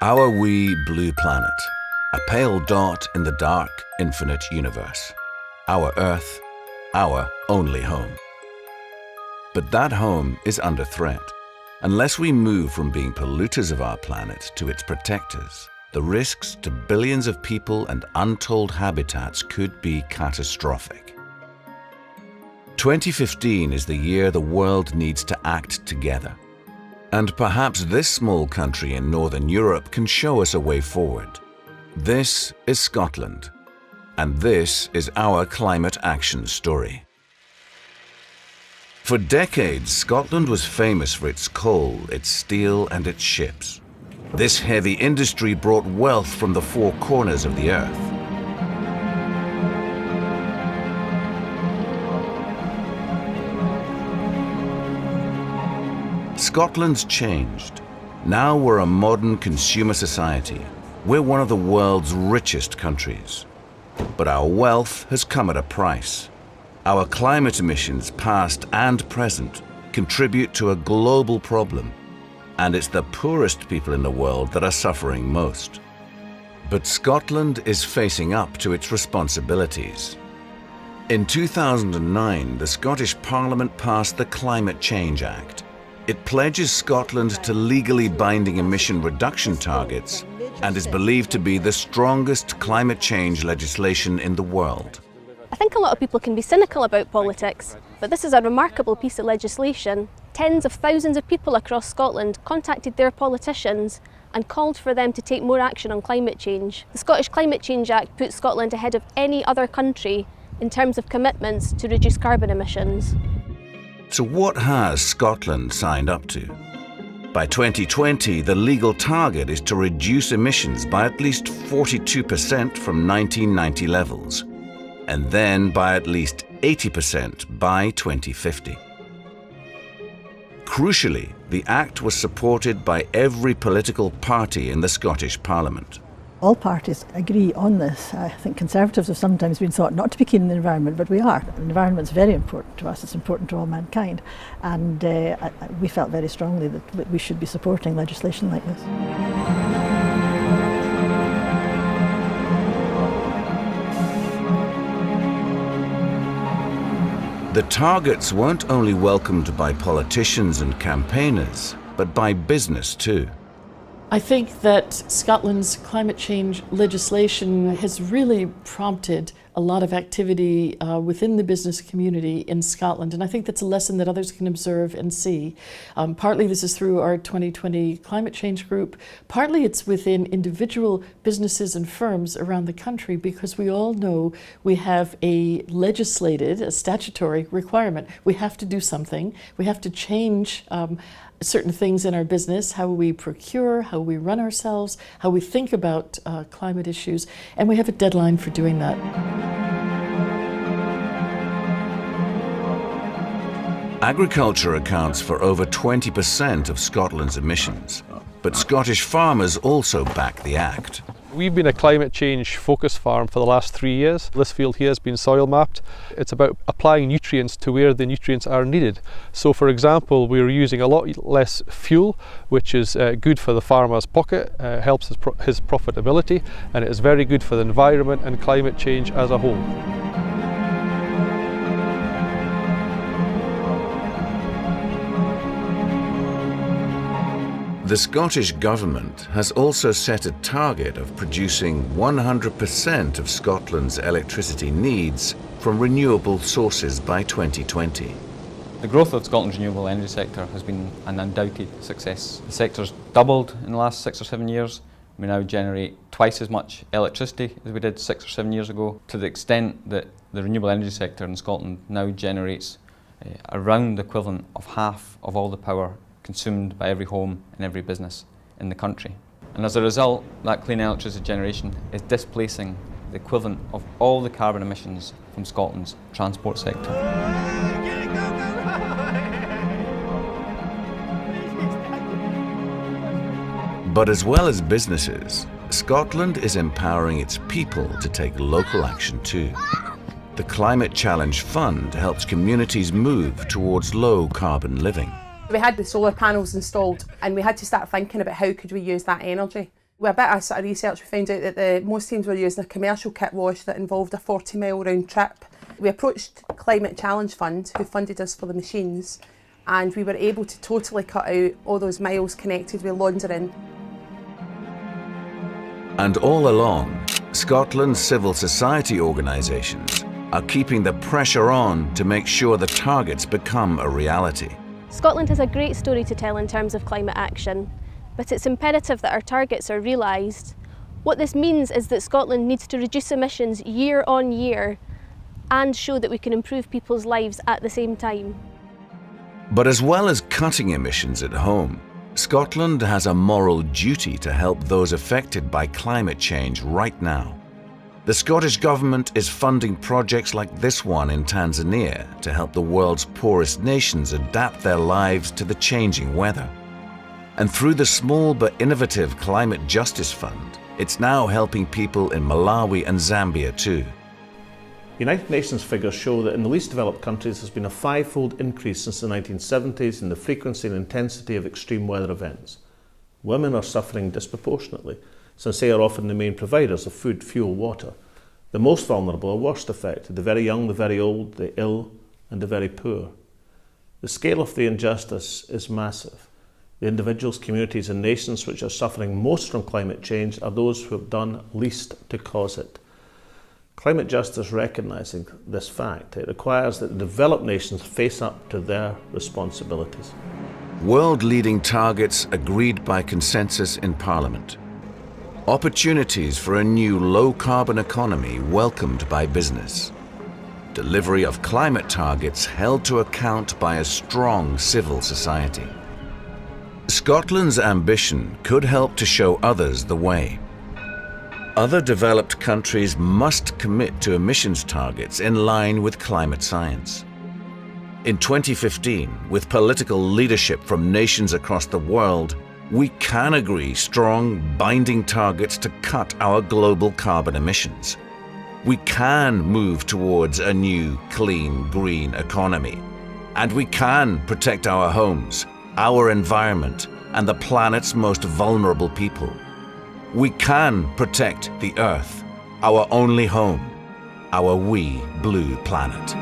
Our wee blue planet, a pale dot in the dark, infinite universe. Our Earth, our only home. But that home is under threat. Unless we move from being polluters of our planet to its protectors, the risks to billions of people and untold habitats could be catastrophic. 2015 is the year the world needs to act together. And perhaps this small country in Northern Europe can show us a way forward. This is Scotland, and this is our climate action story. For decades, Scotland was famous for its coal, its steel, and its ships. This heavy industry brought wealth from the four corners of the earth. Scotland's changed. Now we're a modern consumer society. We're one of the world's richest countries. But our wealth has come at a price. Our climate emissions, past and present, contribute to a global problem. And it's the poorest people in the world that are suffering most. But Scotland is facing up to its responsibilities. In 2009, the Scottish Parliament passed the Climate Change Act. It pledges Scotland to legally binding emission reduction targets and is believed to be the strongest climate change legislation in the world. I think a lot of people can be cynical about politics, but this is a remarkable piece of legislation. Tens of thousands of people across Scotland contacted their politicians and called for them to take more action on climate change. The Scottish Climate Change Act puts Scotland ahead of any other country in terms of commitments to reduce carbon emissions. So what has Scotland signed up to? By 2020, the legal target is to reduce emissions by at least 42% from 1990 levels, and then by at least 80% by 2050. Crucially, the Act was supported by every political party in the Scottish Parliament. All parties agree on this. I think Conservatives have sometimes been thought not to be keen on the environment, but we are. The environment is very important to us, it's important to all mankind, and we felt very strongly that we should be supporting legislation like this. The targets weren't only welcomed by politicians and campaigners, but by business too. I think that Scotland's climate change legislation has really prompted a lot of activity within the business community in Scotland, and I think that's a lesson that others can observe and see. Partly this is through our 2020 climate change group, partly it's within individual businesses and firms around the country, because we all know we have a legislated, a statutory requirement. We have to do something, we have to change certain things in our business, how we procure, how we run ourselves, how we think about climate issues, and we have a deadline for doing that. Agriculture accounts for over 20% of Scotland's emissions, but Scottish farmers also back the Act. We've been a climate change focus farm for the last 3 years. This field here has been soil mapped. It's about applying nutrients to where the nutrients are needed. So for example, we're using a lot less fuel, which is good for the farmer's pocket, helps his profitability, and it is very good for the environment and climate change as a whole. The Scottish Government has also set a target of producing 100% of Scotland's electricity needs from renewable sources by 2020. The growth of Scotland's renewable energy sector has been an undoubted success. The sector's doubled in the last 6 or 7 years. We now generate twice as much electricity as we did 6 or 7 years ago, to the extent that the renewable energy sector in Scotland now generates around the equivalent of half of all the power consumed by every home and every business in the country. And as a result, that clean electricity generation is displacing the equivalent of all the carbon emissions from Scotland's transport sector. But as well as businesses, Scotland is empowering its people to take local action too. The Climate Challenge Fund helps communities move towards low carbon living. We had the solar panels installed and we had to start thinking about how could we use that energy. With a bit of sort of research, we found out that most teams were using a commercial kit wash that involved a 40-mile round trip. We approached Climate Challenge Fund, who funded us for the machines, and we were able to totally cut out all those miles connected with laundering. And all along, Scotland's civil society organisations are keeping the pressure on to make sure the targets become a reality. Scotland has a great story to tell in terms of climate action, but it's imperative that our targets are realised. What this means is that Scotland needs to reduce emissions year on year and show that we can improve people's lives at the same time. But as well as cutting emissions at home, Scotland has a moral duty to help those affected by climate change right now. The Scottish Government is funding projects like this one in Tanzania to help the world's poorest nations adapt their lives to the changing weather. And through the small but innovative Climate Justice Fund, it's now helping people in Malawi and Zambia too. United Nations figures show that in the least developed countries there's been a 5-fold increase since the 1970s in the frequency and intensity of extreme weather events. Women are suffering disproportionately, since they are often the main providers of food, fuel, water. The most vulnerable are worst affected: the very young, the very old, the ill, and the very poor. The scale of the injustice is massive. The individuals, communities and nations which are suffering most from climate change are those who have done least to cause it. Climate justice recognising this fact, it requires that the developed nations face up to their responsibilities. World-leading targets agreed by consensus in Parliament. Opportunities for a new low-carbon economy welcomed by business. Delivery of climate targets held to account by a strong civil society. Scotland's ambition could help to show others the way. Other developed countries must commit to emissions targets in line with climate science. In 2015, with political leadership from nations across the world, we can agree strong, binding targets to cut our global carbon emissions. We can move towards a new, clean, green economy. And we can protect our homes, our environment, and the planet's most vulnerable people. We can protect the Earth, our only home, our wee blue planet.